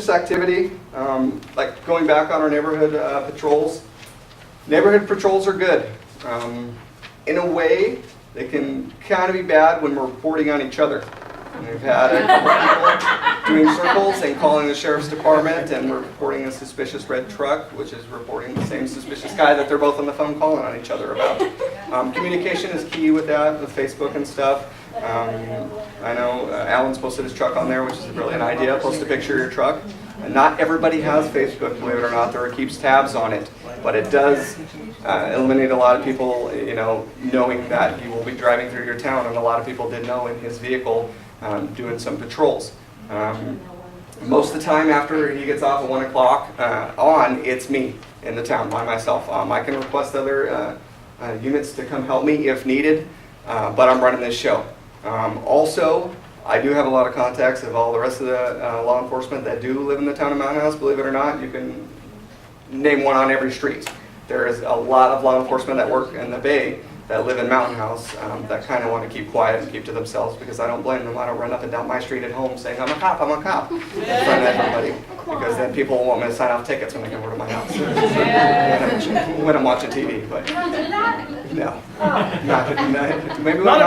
suspicious activity, like going back on our neighborhood patrols. Neighborhood patrols are good. In a way, they can kind of be bad when we're reporting on each other. And we've had a couple of people doing circles and calling the sheriff's department and reporting a suspicious red truck, which is reporting the same suspicious guy that they're both on the phone calling on each other about. Communication is key with that, with Facebook and stuff. I know Alan's posted his truck on there, which is a brilliant idea. Post a picture of your truck. And not everybody has Facebook, believe it or not, or keeps tabs on it. But it does eliminate a lot of people, knowing that he will be driving through your town, and a lot of people did know in his vehicle doing some patrols. Most of the time after he gets off at 1 o'clock it's me in the town by myself. I can request other units to come help me if needed, but I'm running this show. Also, I do have a lot of contacts of all the rest of the law enforcement that do live in the town of Mountain House. Believe it or not, you can name one on every street. There is a lot of law enforcement that work in the Bay that live in Mountain House that kind of want to keep quiet and keep to themselves, because I don't blame them. I don't run up and down my street at home saying, I'm a cop, in front of everybody, because then people want me to sign off tickets when they come over to my house when I'm watching TV. But no, maybe not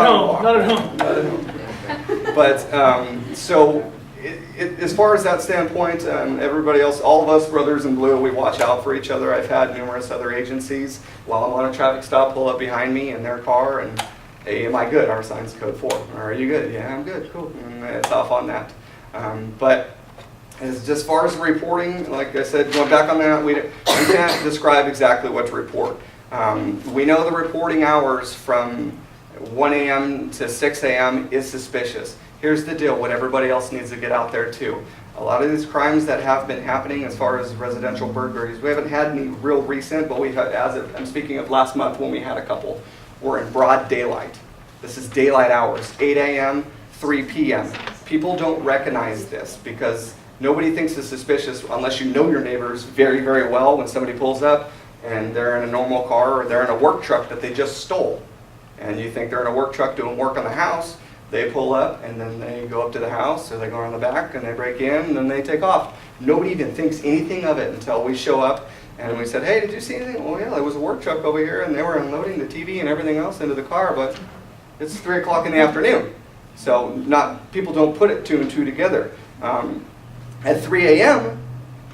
at home. But so as far as that standpoint, everybody else, all of us brothers in blue, we watch out for each other. I've had numerous other agencies, while I'm on a traffic stop, pull up behind me in their car and, hey, am I good? Our sign's code 4. Are you good? Yeah, I'm good. Cool. And it's off on that. But as far as reporting, like I said, going back on that, we can't describe exactly what to report. We know the reporting hours from 1 a.m. to 6 a.m. is suspicious. Here's the deal, what everybody else needs to get out there too. A lot of these crimes that have been happening as far as residential burglaries, we haven't had any real recent, but we've had, I'm speaking of last month when we had a couple, were in broad daylight. This is daylight hours, 8 a.m., 3 p.m. People don't recognize this because nobody thinks it's suspicious unless you know your neighbors very, very well. When somebody pulls up and they're in a normal car or they're in a work truck that they just stole, and you think they're in a work truck doing work on the house, they pull up and then they go up to the house, or they go around the back and they break in and then they take off. Nobody even thinks anything of it until we show up and we said, hey, did you see anything? Oh yeah, there was a work truck over here and they were unloading the TV and everything else into the car, but it's 3 o'clock in the afternoon. So people don't put it 2 and 2 together. At 3 a.m.,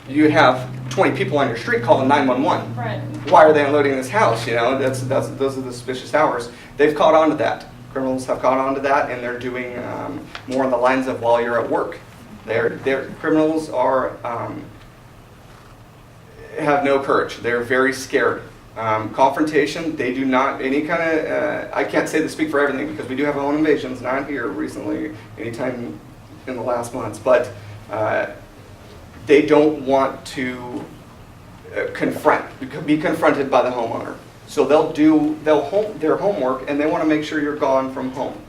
you have 20 people on your street calling 911. Right. Why are they unloading this house? Those are the suspicious hours. They've caught on to that. Criminals have caught on to that, and they're doing more on the lines of while you're at work. Criminals have no courage. They're very scared. Confrontation, they do not, any kind of, I can't say to speak for everything because we do have home invasions, not here recently, anytime in the last months, but they don't want to be confronted by the homeowner. So they'll do their homework, and they want to make sure you're gone from home,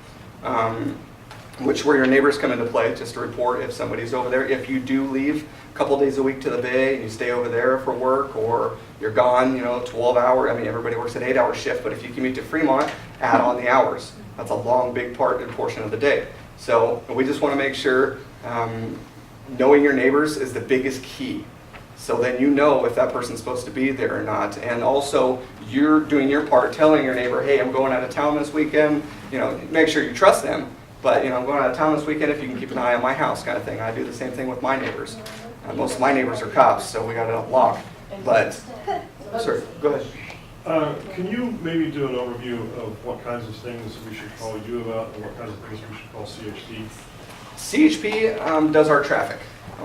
which where your neighbors come into play, just to report if somebody's over there. If you do leave a couple days a week to the Bay and you stay over there for work, or you're gone, 12 hour, everybody works an 8-hour shift, but if you commute to Fremont, add on the hours. That's a long, big portion of the day. So we just want to make sure knowing your neighbors is the biggest key. So then you know if that person's supposed to be there or not. And also, you're doing your part, telling your neighbor, hey, I'm going out of town this weekend. Make sure you trust them. But, I'm going out of town this weekend, if you can keep an eye on my house, kind of thing. I do the same thing with my neighbors. Most of my neighbors are cops, so we got it locked. But, sorry, go ahead. Can you maybe do an overview of what kinds of things we should call you about and what kinds of things we should call CHP? CHP does our traffic.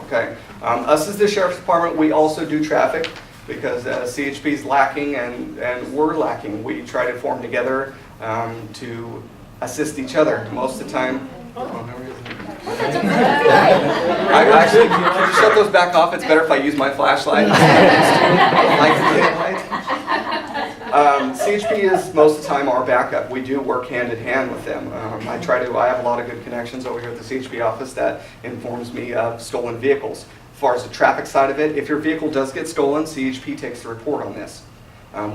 Okay. Us as the Sheriff's Department, we also do traffic because CHP is lacking and we're lacking. We try to form together to assist each other. Most of the time, I actually, can you shut those back off? It's better if I use my flashlight. CHP is most of the time our backup. We do work hand in hand with them. I have a lot of good connections over here at the CHP office that informs me of stolen vehicles. As far as the traffic side of it, if your vehicle does get stolen, CHP takes the report on this.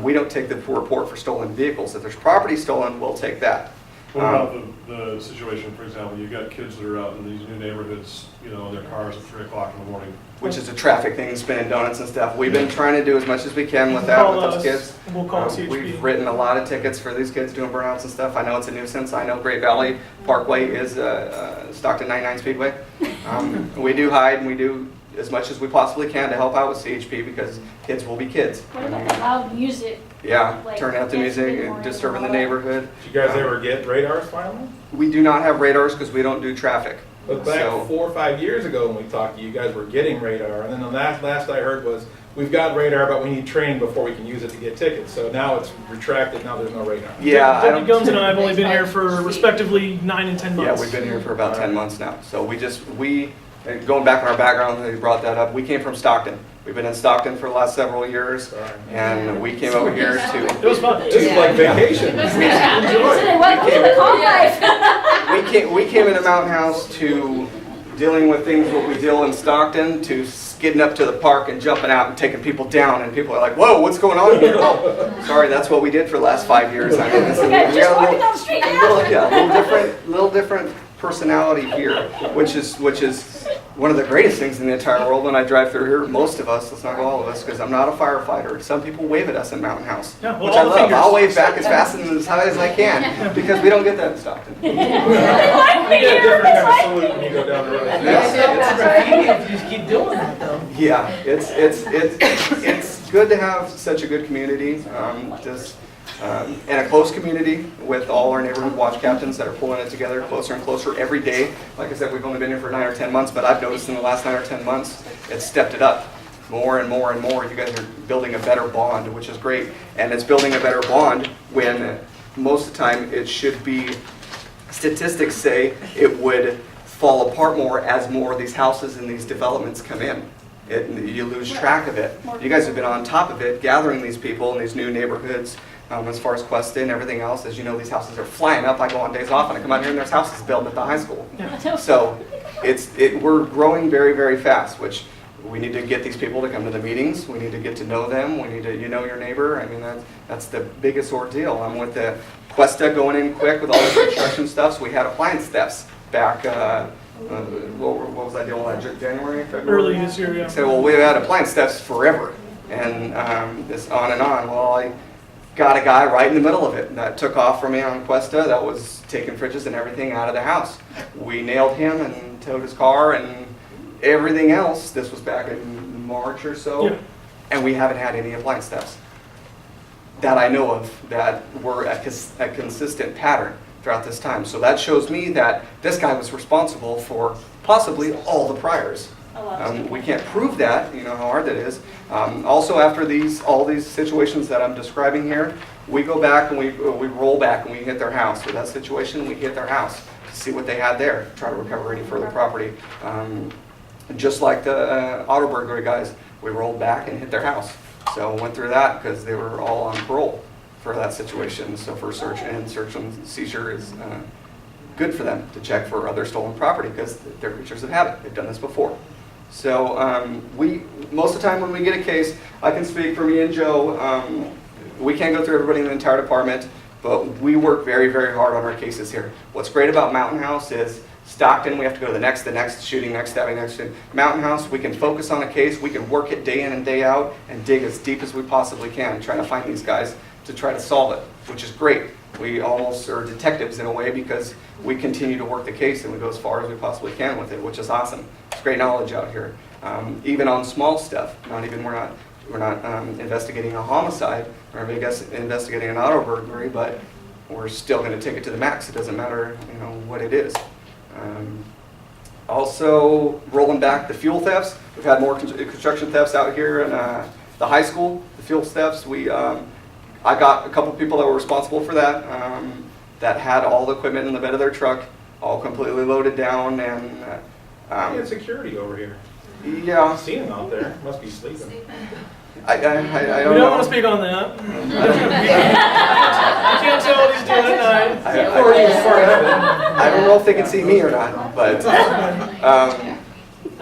We don't take the report for stolen vehicles. If there's property stolen, we'll take that. What about the situation, for example, you've got kids that are out in these new neighborhoods, you know, in their cars at 3 o'clock in the morning? Which is a traffic thing, spinning donuts and stuff. We've been trying to do as much as we can with that with those kids. We'll call CHP. We've written a lot of tickets for these kids doing burnouts and stuff. I know it's a nuisance. I know Great Valley Parkway is Stockton 99 Speedway. We do hide and we do as much as we possibly can to help out with CHP because kids will be kids. What about the loud music? Yeah, Like, turn out the kids music being and more disturbing the involved? neighborhood. Did you guys ever get radars finally? We do not have radars because we don't do traffic. But back So- 4 or 5 years ago when we talked to you, guys were getting radar, and then the last I heard was, we've got radar, but we need training before we can use it to get tickets. So now it's retracted, now there's no radar. Yeah, I Deputy don't. Guns and I have only been here for respectively 9 and 10 months. Yeah, we've been here for about 10 months now. So going back on our background, they brought that up. We came from Stockton. We've been in Stockton for the last several years, Sorry. and we came over here It to. was fun. This is like vacation. Welcome to the calm life. We came into Mountain House to dealing with things what we deal in Stockton, to skidding up to the park and jumping out and taking people down, and people are like, "Whoa, what's going on here?" Oh, sorry, that's what we did for the last 5 years. I mean, this is, Okay, we just got a walking down the street. a little different personality here, which is one of the greatest things in the entire world when I drive through here. Most of us, let's not go all of us, because I'm not a firefighter. Some people wave at us in Mountain House, Yeah, well, which I all the love. fingers. I'll wave back as fast and as high as I can because we don't get that in Stockton. You get a different kind of salute when you go down the road. If you just keep doing that though. Yeah, it's good to have such a good community, and a close community with all our neighborhood watch captains that are pulling it together closer and closer every day. Like I said, we've only been here for 9 or 10 months, but I've noticed in the last 9 or 10 months, it's stepped it up more and more and more. You guys are building a better bond, which is great. And it's building a better bond when most of the time it should be, statistics say it would fall apart more as more of these houses and these developments come in. You lose track of it. You guys have been on top of it, gathering these people in these new neighborhoods. As far as Cuesta and everything else, as you know, these houses are flying up. I go on days off and I come out here and there's houses built at the high school. So we're growing very, very fast, which we need to get these people to come to the meetings. We need to get to know them. We need to, your neighbor. I mean, that's the biggest ordeal. I'm with the Cuesta going in quick with all the construction stuff. So we had appliance thefts back, what was I doing, January, February? Early this year, yeah. I said, well, we've had appliance thefts forever. And this on and on. Well, I got a guy right in the middle of it that took off from me on Cuesta that was taking fridges and everything out of the house. We nailed him and towed his car and everything else. This was back in March or so. Yeah. And we haven't had any appliance thefts that I know of that were a consistent pattern throughout this time. So that shows me that this guy was responsible for possibly all the priors. We can't prove that, you know how hard that is. Also, after all these situations that I'm describing here, we go back and we roll back and we hit their house. With that situation, we hit their house to see what they had there, try to recover any further property. Just like the auto burglary guys, we rolled back and hit their house. So went through that because they were all on parole for that situation. So for search and seizure is good for them to check for other stolen property because they're creatures of habit. They've done this before. So most of the time when we get a case, I can speak for me and Joe, we can't go through everybody in the entire department, but we work very, very hard on our cases here. What's great about Mountain House is Stockton, we have to go to the next shooting, next stabbing, next shooting. Mountain House, we can focus on a case, we can work it day in and day out and dig as deep as we possibly can, trying to find these guys to try to solve it, which is great. We almost are detectives in a way because we continue to work the case and we go as far as we possibly can with it, which is awesome. It's great knowledge out here. Even on small stuff, we're not investigating a homicide or investigating an auto burglary, but we're still going to take it to the max. It doesn't matter, what it is. Also, rolling back the fuel thefts. We've had more construction thefts out here in the high school. The fuel thefts, I got a couple people that were responsible for that, that had all the equipment in the bed of their truck, all completely loaded down, and You had security over here. yeah, I see him out there. Must be sleeping. I We don't don't want to know. speak on that. I can't tell what he's doing at night. Or he was part of it. I don't know if they can see me or not, but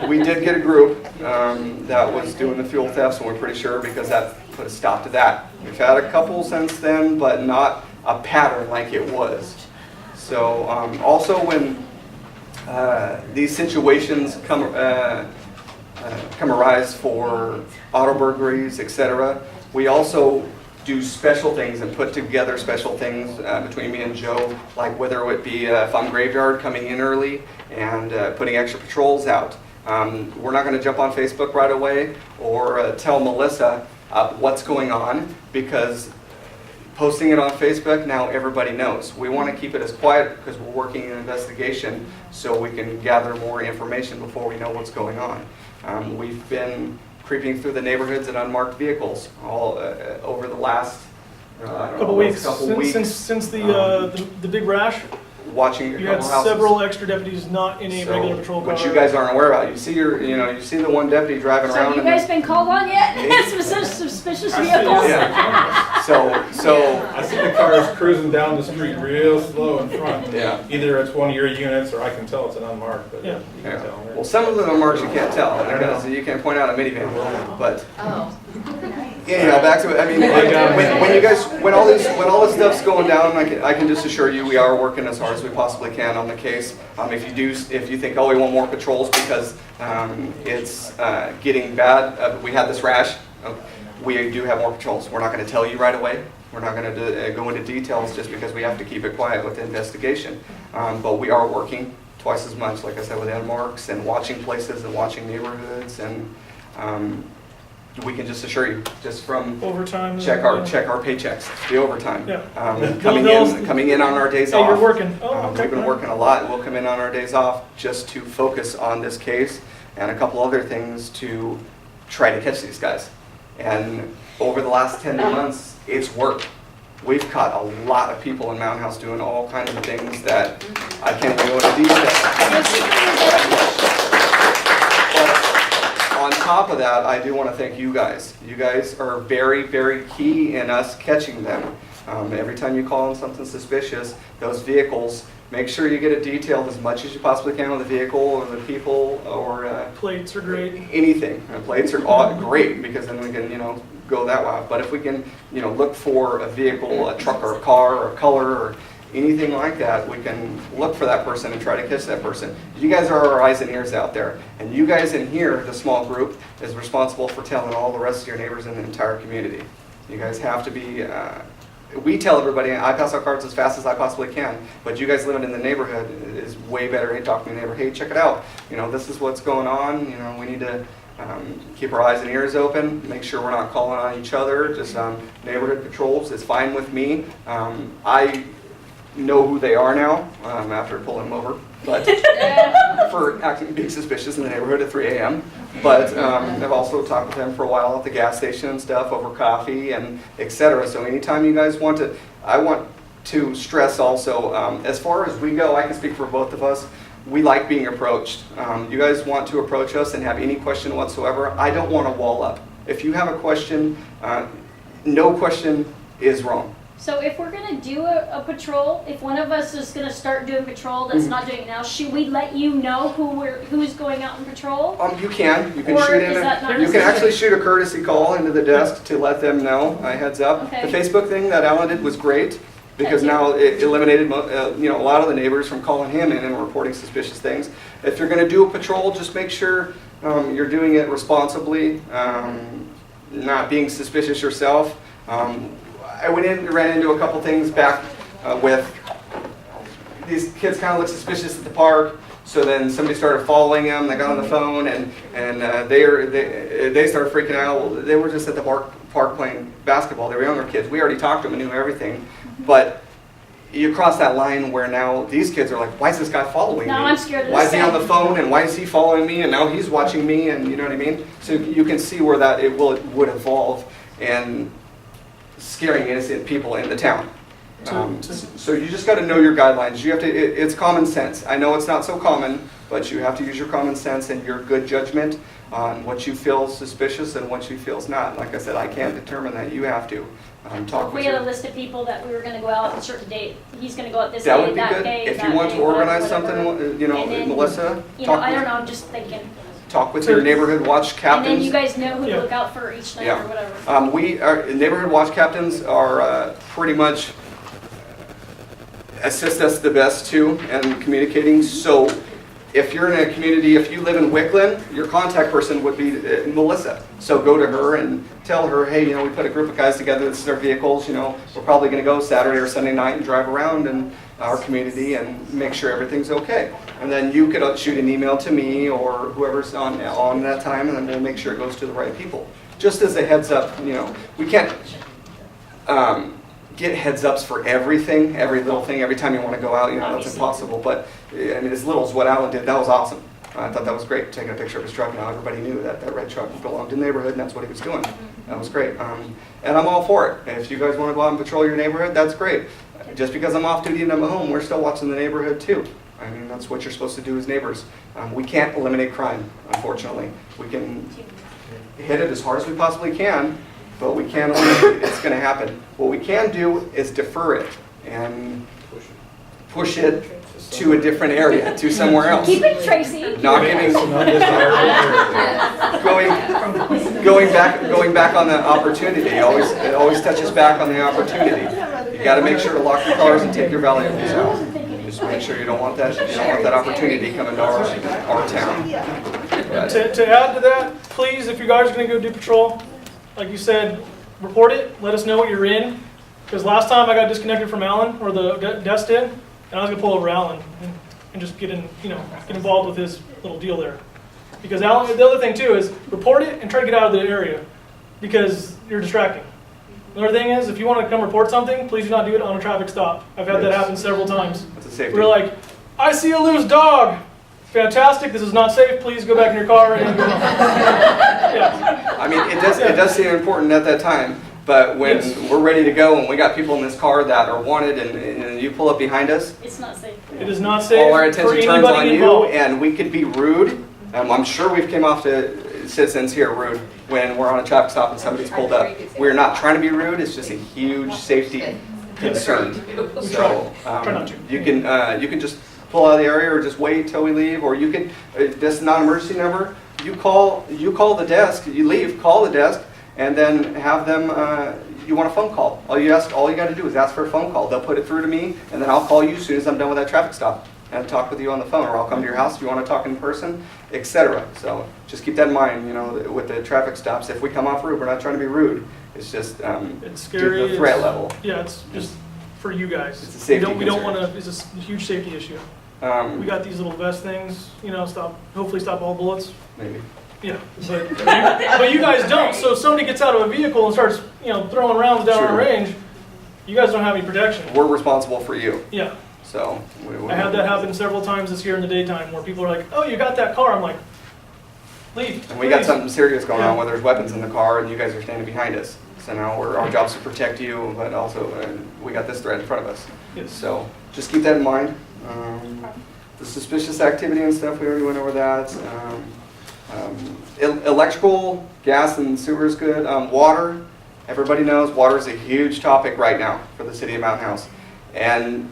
we did get a group that was doing the fuel thefts, and we're pretty sure because that put a stop to that. We've had a couple since then, but not a pattern like it was. So also when these situations come arise for auto burglaries, etc., we also do special things and put together special things between me and Joe, like whether it be if I'm graveyard coming in early and putting extra patrols out. We're not going to jump on Facebook right away or tell Melissa what's going on, because posting it on Facebook, now everybody knows. We want to keep it as quiet because we're working an investigation so we can gather more information before we know what's going on. We've been creeping through the neighborhoods in unmarked vehicles all over the last Couple weeks. Since the big rash, watching a you had couple houses. several extra deputies not in a So, regular patrol car. which you guys aren't aware about. You see you see the one deputy driving So around. have you and guys been called on yet? Suspicious I see, vehicles? Yeah. So I see the cars cruising down the street real slow in front. Yeah. Either it's one of your units or I can tell it's an unmarked, but Yeah. you can Yeah. tell. Well, some of the marks you can't tell because you can point out a minivan, but Oh. anyhow, back to it. I mean, when all this stuff's going down, I can just assure you we are working as hard as we possibly can on the case. If you think, oh, we want more patrols because it's getting bad, we had this rash. We do have more patrols. We're not going to tell you right away. We're not going to go into details just because we have to keep it quiet with the investigation. But we are working twice as much, like I said, with landmarks and watching places and watching neighborhoods, and we can just assure you, just from Overtime. check our paychecks, the overtime. Yeah. Coming in on our days Hey, off. you're working. Oh, okay. We've been working a lot. We'll come in on our days off just to focus on this case and a couple other things to try to catch these guys. And over the last 10 months, it's worked. We've caught a lot of people in Mountain House doing all kinds of things that I can't even go into detail. But on top of that, I do want to thank you guys. You guys are very, very key in us catching them. Every time you call on something suspicious, those vehicles, make sure you get it detailed as much as you possibly can on the vehicle or the people or Plates are great. anything. Plates are all great because then we can, go that way. But if we can, look for a vehicle, a truck or a car or a color or anything like that, we can look for that person and try to catch that person. You guys are our eyes and ears out there. And you guys in here, the small group, is responsible for telling all the rest of your neighbors in the entire community. You guys have to be, we tell everybody, I pass out cards as fast as I possibly can, but you guys living in the neighborhood is way better. Hey, talk to your neighbor, hey, check it out. This is what's going on. We need to keep our eyes and ears open, make sure we're not calling on each other. Just neighborhood patrols is fine with me. I know who they are now after pulling them over, but for being suspicious in the neighborhood at 3 a.m. But I've also talked with them for a while at the gas station and stuff over coffee and etc. So anytime you guys want to, I want to stress also, as far as we go, I can speak for both of us. We like being approached. You guys want to approach us and have any question whatsoever. I don't want to wall up. If you have a question, no question is wrong. So if we're gonna do a patrol, if one of us is gonna start doing patrol that's not doing it now, should we let you know who's going out on patrol? You can Or shoot is that not you can necessary? actually shoot a courtesy call into the desk to let them know, heads up. Okay. The Facebook thing that Alan did was great because Thank you. now it eliminated a lot of the neighbors from calling him in and reporting suspicious things. If you're going to do a patrol, just make sure you're doing it responsibly, not being suspicious yourself. I went in and ran into a couple things back with these kids kind of looked suspicious at the park. So then somebody started following them. They got on the phone and they started freaking out. Well, they were just at the park playing basketball. They were younger kids. We already talked to them and knew everything. But you cross that line where now these kids are like, why is this guy following me? Now I'm scared of Why this is he on guy. the phone and why is he following me and now he's watching me and you know what I mean? So you can see where that it would evolve and scaring innocent people in the town. So you just got to know your guidelines. You have to. It's common sense. I know it's not so common, but you have to use your common sense and your good judgment on what you feel is suspicious and what you feel is not. Like I said, I can't determine that. You have to talk If with we had a your. list of people that we were gonna go out on a certain date, he's gonna go out this That day, would be that good. day, If that you want day, to organize whatever. something, And then, Melissa, I talk don't with, know, I'm just thinking. talk with your neighborhood watch And captains. then you guys know who Yeah. to look out for each night Yeah. or whatever. We are neighborhood watch captains are pretty much assist us the best too in communicating. So if you're in a community, if you live in Wicklin, your contact person would be Melissa. So go to her and tell her, hey, we put a group of guys together, this is our vehicles, we're probably gonna go Saturday or Sunday night and drive around in our community and make sure everything's okay. And then you could shoot an email to me or whoever's on that time, and then we'll make sure it goes to the right people. Just as a heads up, we can't get heads ups for everything, every little thing, every time you want to go out, that's impossible. But as little as what Alan did, that was awesome. I thought that was great, taking a picture of his truck. Now everybody knew that that red truck belonged in the neighborhood, and that's what he was doing. That was great. And I'm all for it. If you guys want to go out and patrol your neighborhood, that's great. Just because I'm off duty and I'm at home, we're still watching the neighborhood too. I mean, that's what you're supposed to do as neighbors. We can't eliminate crime, unfortunately. We can hit it as hard as we possibly can, but we can't eliminate it. It's going to happen. What we can do is defer it and push it to a different area, to somewhere else. Keep it, Tracy. Not getting going back on the opportunity. It always touches back on the opportunity. You got to make sure to lock your cars and take your valuables out. Just make sure you don't want that opportunity coming to our town. To add to that, please, if you guys are going to go do patrol, like you said, report it. Let us know what you're in. Because last time I got disconnected from Alan, or the desk did, and I was going to pull over Alan and just get involved with his little deal there. Because Alan, the other thing too is report it and try to get out of the area because you're distracting. Another thing is, if you want to come report something, please do not do it on a traffic stop. I've had that happen several times. That's a safety. We're like, I see a loose dog. Fantastic. This is not safe. Please go back in your car and go. Yeah. I mean, it does seem important at that time. But when we're ready to go and we got people in this car that are wanted and you pull up behind us, It's not safe. It is not safe all our for attention turns on anybody you involved. and we could be rude. I'm sure we've came off to citizens here rude when we're on a traffic stop and somebody's pulled up. We're not trying to be rude, it's just a huge safety concern. So Try not to. you can just pull out of the area or just wait till we leave, or you can, this is not an emergency number, you call the desk, you leave, call the desk, and then have them, you want a phone call. All you got to do is ask for a phone call. They'll put it through to me, and then I'll call you as soon as I'm done with that traffic stop and talk with you on the phone, or I'll come to your house if you want to talk in person, etc. So just keep that in mind, with the traffic stops. If we come off route, we're not trying to be rude. It's just It's scary. the threat level. Yeah, it's just for you guys. It's a safety We don't concern. want to. It's a huge safety issue. We got these little vest things. Hopefully stop all bullets. Maybe. Yeah, but you guys don't. So if somebody gets out of a vehicle and starts, throwing rounds down on range, you guys don't have any protection. We're responsible for you. Yeah, So I had that happen several times this year in the daytime where people are like, "Oh, you got that car?" I'm like, "Leave." And we got please." something serious going on Yeah. where there's weapons in the car and you guys are standing behind us. So now our job's to protect you, but also we got this threat in front of us. Yes. So just keep that in mind. The suspicious activity and stuff, we already went over that. Electrical, gas and sewer is good. Water, everybody knows water is a huge topic right now for the city of Mountain House. And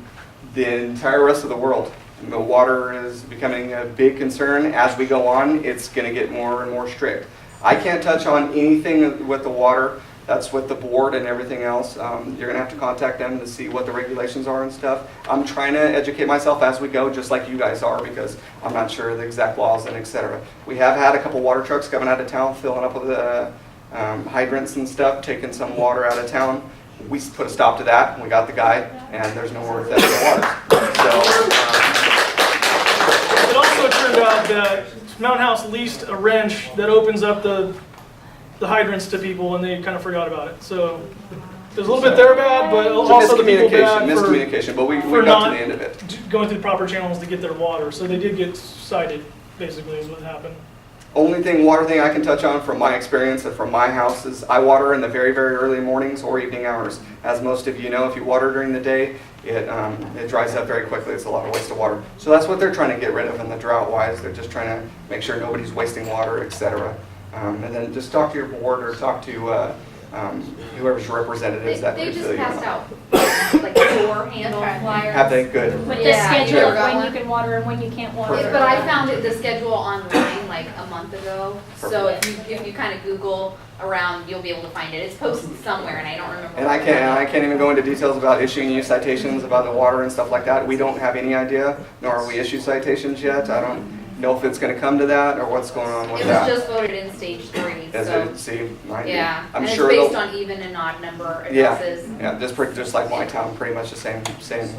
the entire rest of the world. The water is becoming a big concern. As we go on, it's going to get more and more strict. I can't touch on anything with the water. That's with the board and everything else. You're going to have to contact them to see what the regulations are and stuff. I'm trying to educate myself as we go, just like you guys are, because I'm not sure of the exact laws and etc. We have had a couple water trucks coming out of town, filling up with hydrants and stuff, taking some water out of town. We put a stop to that. We got the guy, and there's no more theft of water. It also turned out that Mountain House leased a wrench that opens up the hydrants to people, and they kind of forgot about it. So there's a little bit there bad, but So also the people bad miscommunication, but we for got not to the end of it. going through the proper channels to get their water. So they did get cited, basically, is what happened. Only water thing I can touch on from my experience and from my house is I water in the very, very early mornings or evening hours. As most of you know, if you water during the day, it dries up very quickly. It's a lot of waste of water. So that's what they're trying to get rid of in the drought-wise. They're just trying to make sure nobody's wasting water, etc. And then just talk to your board or talk to whoever's representatives that They they just feel you passed want. out like door handle flyers. Have they? Good. With the Yeah, schedule you of got when one? you can water and when you can't water. But I found the schedule online, like a month ago. So Perfect. if you kind of Google around, you'll be able to find it. It's posted somewhere, and I don't remember. And I can't even go into details about issuing you citations about the water and stuff like that. We don't have any idea, nor are we issue citations yet. I don't know if it's gonna come to that or what's going on with It was that. just voted in stage 3, Is so, it, see, might be. yeah. I'm And sure it's based they'll- on even and odd number Yeah, addresses. yeah, just like my town, pretty much the same thing,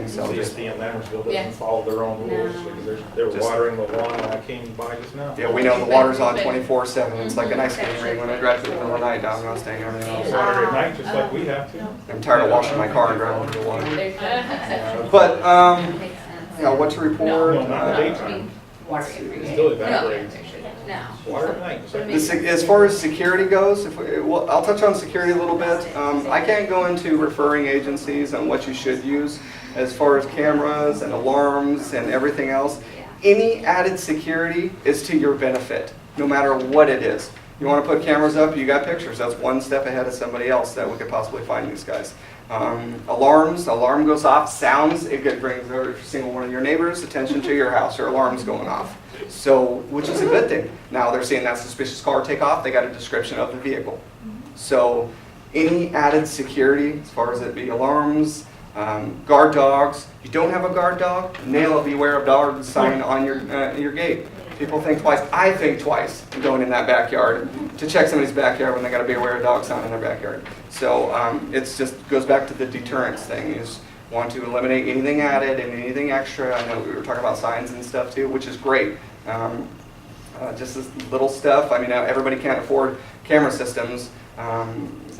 so just, CSD in Leonardville Yeah. doesn't follow their own rules, No. because they were Just- watering the lawn when I came by just now. yeah, we know the water's on 24/7. It's like an ice skating rink when I drive through the middle of the night down Mustang and everything else. Water at night, just like we have to. I'm tired of washing my car and driving through the water. There's no exception. But, Makes sense. you know, what to report? No, not No, daytime. Water It every still day. No, evaporates. no. Water at night, just like we The as far as security goes, well, I'll touch on security a little bit. I can't go into referring agencies on what you should use as far as cameras and alarms and everything else. Any added security is to your benefit, no matter what it is. You want to put cameras up, you got pictures. That's one step ahead of somebody else that we could possibly find these guys. Alarm goes off, sounds, it brings every single one of your neighbors' attention to your house, your alarm's going off. So, which is a good thing. Now they're seeing that suspicious car take off, they got a description of the vehicle. So, any added security, as far as it be alarms, guard dogs. If you don't have a guard dog, nail a beware of dogs sign on your gate. People think twice. I think twice going in that backyard to check somebody's backyard when they got a beware of dog sign in their backyard. So it's just goes back to the deterrence thing. You just want to eliminate anything added and anything extra. I know we were talking about signs and stuff too, which is great. Just this little stuff. I mean, everybody can't afford camera systems. So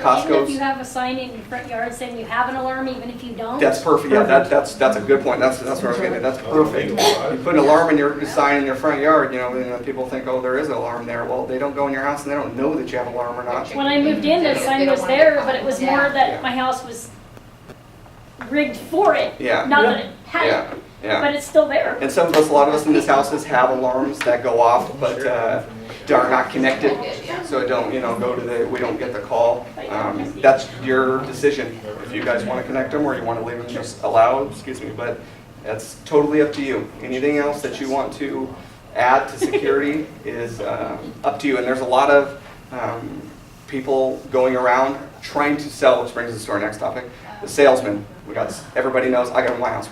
even if you Costco's. have a sign in your front yard saying you have an alarm, even if you don't? That's perfect. Yeah, that's a good point. That's where I was getting at. That's perfect. You put an alarm in your sign in your front yard, you know, and people think, oh, there is an alarm there. Well, they don't go in your house and they don't know that you have an alarm or not. When I moved in, the sign was there, but it was more that my house was rigged for it. Yeah. Not that it had Yeah, it, yeah. but it's still there. And some of us, a lot of us in these houses have alarms that go off, but are not connected, so it don't, go to we don't get the call. That's your decision. If you guys want to connect them or you want to leave them just allowed, but that's totally up to you. Anything else that you want to add to security is up to you. And there's a lot of people going around trying to sell, which brings us to our next topic, the salesman. Everybody knows, I got them in my house,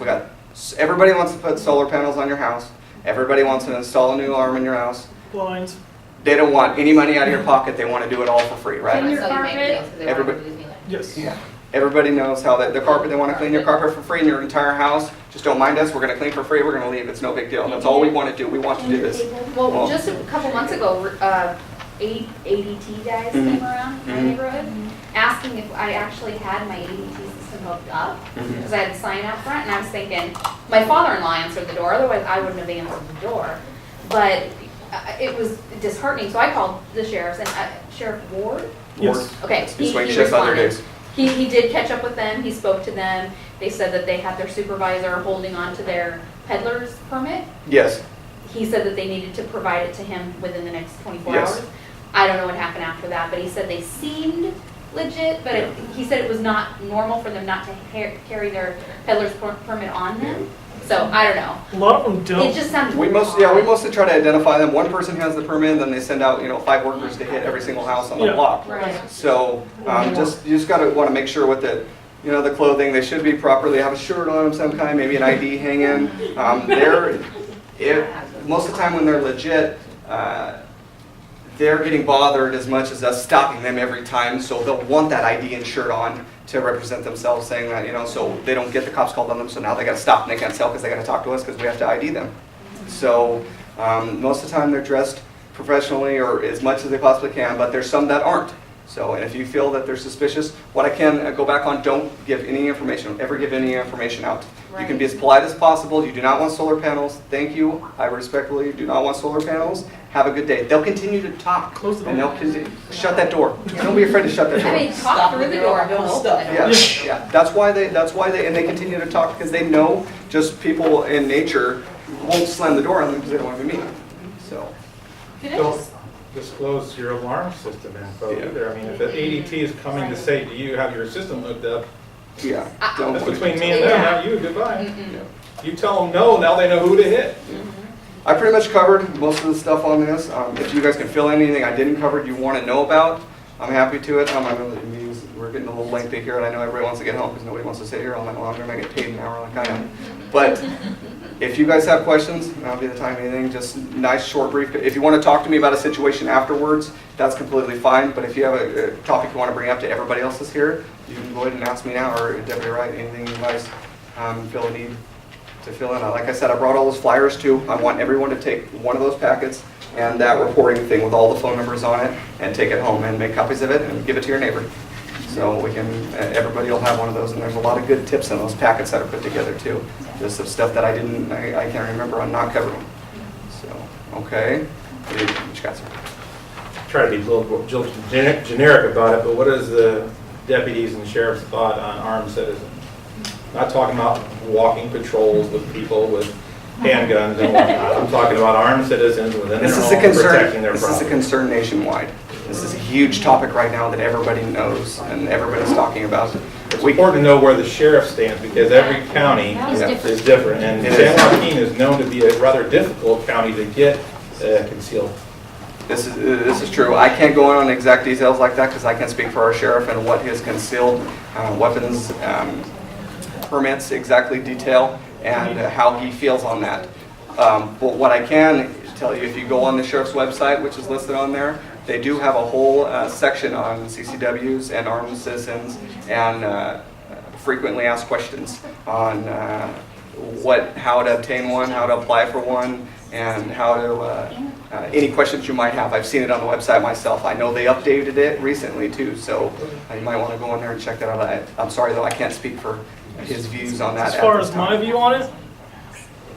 everybody wants to put solar panels on your house. Everybody wants to install a new alarm in your house. Blinds. They don't want any money out of your pocket. They want to do it all for free, Clean right? your carpet. Yes. Yeah. Everybody knows how the carpet, they want to clean your carpet for free in your entire house. Just don't mind us. We're going to clean for free. We're going to leave. It's no big deal. That's all we want to do. We want to do this. Well, just a couple months ago, ADT guys came around my neighborhood asking if I actually had my ADT system hooked up, because I had a sign out front, and I was thinking, my father-in-law answered the door, otherwise I wouldn't have answered the door. But it was disheartening, so I called the sheriff's, and Sheriff Ward? Yes. Okay, You he swing shifts on your responded. days. He did catch up with them, he spoke to them, they said that they had their supervisor holding on to their peddler's permit. Yes. He said that they needed to provide it to him within the next 24 Yes. hours. I don't know what happened after that, but he said they seemed legit, but he said it was not normal for them not to carry their peddler's permit on them. So, I don't know. A lot of them It don't. just sounds We mostly try to identify them. One person has the permit, then they send out, 5 workers to hit every single house on the Yeah. block. Right. So, you just want to make sure with the clothing, they should be properly, have a shirt on of some kind, maybe an ID hanging. Most of the time when they're legit, they're getting bothered as much as us stopping them every time, so they'll want that ID and shirt on to represent themselves, saying that, so they don't get the cops called on them, so now they got to stop and they can't sell because they got to talk to us because we have to ID them. So most of the time they're dressed professionally or as much as they possibly can, but there's some that aren't. So, and if you feel that they're suspicious, what I can go back on, don't give any information, ever give any information out. You can be as polite as possible. You do not want solar panels. Thank you. I respectfully do not want solar panels. Have a good day. They'll continue to talk. Close the door. And they'll continue. Shut that door. Don't be afraid to shut that door. I mean, talk through the door, don't open the door. Yeah. That's why they, and they continue to talk because they know just people in nature won't slam the door on them because they don't want to be mean. So, Could I Don't just- disclose your alarm system info Yeah. either. I mean, if the ADT is coming to say, do you have your system hooked up? yeah. Uh-uh. Don't That's put- between me and them, Yeah. not you, goodbye. Mm-mm. You tell them no, now they know who to hit. I pretty much covered most of the stuff on this. If you guys can fill anything I didn't cover you want to know about, I'm happy to it. I know the meetings, we're getting a little lengthy here, and I know everybody wants to get home because nobody wants to sit here all night longer and I get paid an hour like I am. But if you guys have questions, I'll be the time anything, just nice, short, brief. If you want to talk to me about a situation afterwards, that's completely fine. But if you have a topic you want to bring up to everybody else that's here, you can go ahead and ask me now, or Deputy Wright, anything you guys feel a need to fill in. Like I said, I brought all those flyers too. I want everyone to take one of those packets and that reporting thing with all the phone numbers on it and take it home and make copies of it and give it to your neighbor. So we can, everybody will have one of those, and there's a lot of good tips in those packets that are put together too. Just some stuff that I can't remember on not covering. So, okay. What you got, sir? Try to be a little generic about it, but what is the deputies and sheriff's thought on armed citizens? Not talking about walking patrols with people with handguns and whatnot. I'm talking about armed citizens within their home protecting their property. This is a concern nationwide. This is a huge topic right now that everybody knows and everybody's talking about. It's important to know where the sheriff stands because every county is different. And San Joaquin is known to be a rather difficult county to get concealed. This is true. I can't go on exact details like that because I can't speak for our sheriff and what his concealed weapons permits exactly detail and how he feels on that. But what I can tell you, if you go on the sheriff's website, which is listed on there, they do have a whole section on CCWs and armed citizens and frequently asked questions on how to obtain one, how to apply for one, and how to any questions you might have. I've seen it on the website myself. I know they updated it recently too, so you might want to go in there and check that out. I'm sorry though, I can't speak for his views on that. As far as my view on it,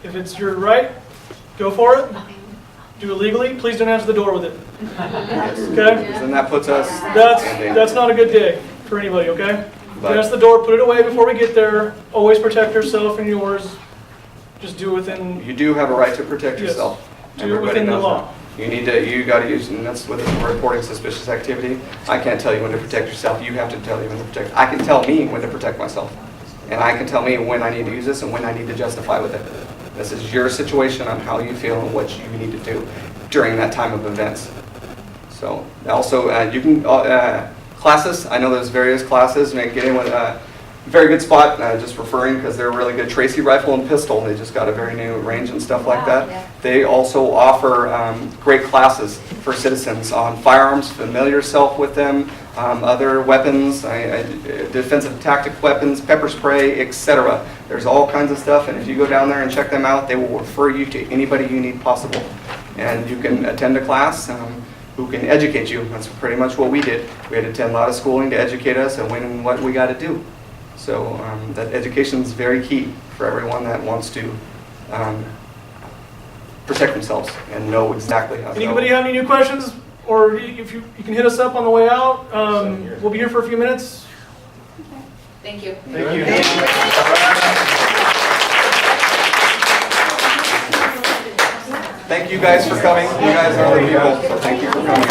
if it's your right, go for it. Do it legally. Please don't answer the door with it. Okay? And that puts us. That's not a good day for anybody. Okay? Answer the door. Put it away before we get there. Always protect yourself and yours. Just do it within. You do have a right to protect yourself. Yes. Do it within the law. You got to use, and that's with reporting suspicious activity. I can't tell you when to protect yourself. You have to tell you when to protect. I can tell me when to protect myself, and I can tell me when I need to use this and when I need to justify with it. This is your situation on how you feel and what you need to do during that time of events. So also you can classes. I know there's various classes. Get in with very good spot. Just referring because they're really good. Tracy Rifle and Pistol. They just got a very new range and stuff like that. Yeah. They also offer great classes for citizens on firearms. Familiar yourself with them. Other weapons, defensive tactic weapons, pepper spray, etc. There's all kinds of stuff, and if you go down there and check them out, they will refer you to anybody you need possible. And you can attend a class who can educate you. That's pretty much what we did. We had to attend a lot of schooling to educate us and when and what we got to do. So that education is very key for everyone that wants to protect themselves and know exactly how to. Anybody have any new questions? Or if you can hit us up on the way out. We'll be here for a few minutes. Thank you. Thank you. Thank you guys for coming. You guys are the people, so thank you for coming.